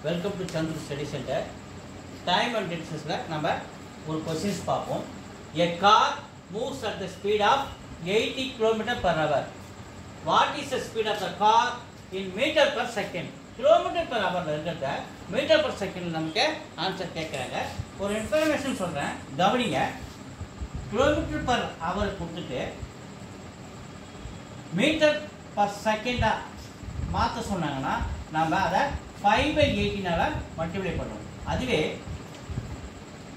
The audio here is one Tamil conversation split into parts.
Welcome to Chandru Study Center. Time and distance நம்ம ஒரு questions பார்ப்போம். A car moves at the speed of 80 km per hour. What is the speed of the car in meter per second? Kilometer per hour இருக்கிறத meter per second நமக்கு ஆன்சர் கேட்குறாங்க. ஒரு இன்ஃபர்மேஷன் சொல்கிறேன், கவனிங்க. கிலோமீட்டர் per hour கொடுத்துட்டு மீட்டர் per செகண்டாக மாற்ற சொன்னாங்கன்னா நம்ம அதை 5/18 மல்டிப்ளை பண்ணுவோம். அதுவே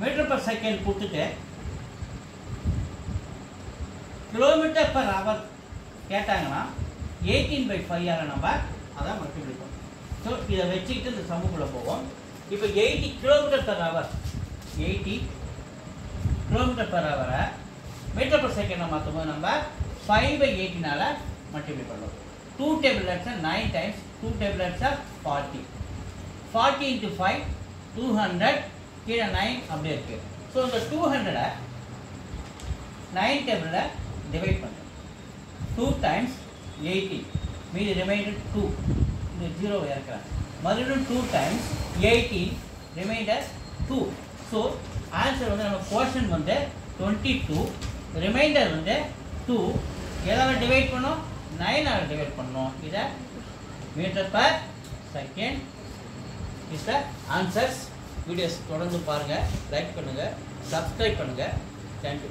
மீட்டர் per செகண்ட் கொடுத்துட்டு கிலோமீட்டர் per hour கேட்டாங்கன்னா 18/5 நம்ம அதை மல்டிப்ளை பண்ணுவோம். ஸோ இதை வச்சுக்கிட்டு இந்த சமூகக்குள்ளே போவோம். இப்போ 80 kilometre per hour 80 kilometre per hour metre per செகண்டை மாற்றும் போது நம்ம 5/18 மல்டிப்ளை பண்ணுவோம். 2 table letters 9 times 2 table letters 40 40 into 5 200 கீழே 9 அப்படியே இருக்கு. ஸோ இந்த 200 9 டேபிளில் டிவைட் பண்ணுறோம். 2 times 80 மீதி ரிமைண்டர் 2 இந்த 0 இறக்குறேன். மறுபடியும் 2 times 18 ரிமைண்டர் 2. ஸோ ஆன்சர் வந்து நம்ம போர்ஷன் வந்து 22, ரிமைண்டர் வந்து 2. எதால் டிவைட் பண்ணோம்? 9 டிவைட் பண்ணோம். இதை metre per second is the answers. Videos தொடர்ந்து பாருங்கள், லைக் பண்ணுங்கள், சப்ஸ்கிரைப் பண்ணுங்கள். தேங்க்யூ.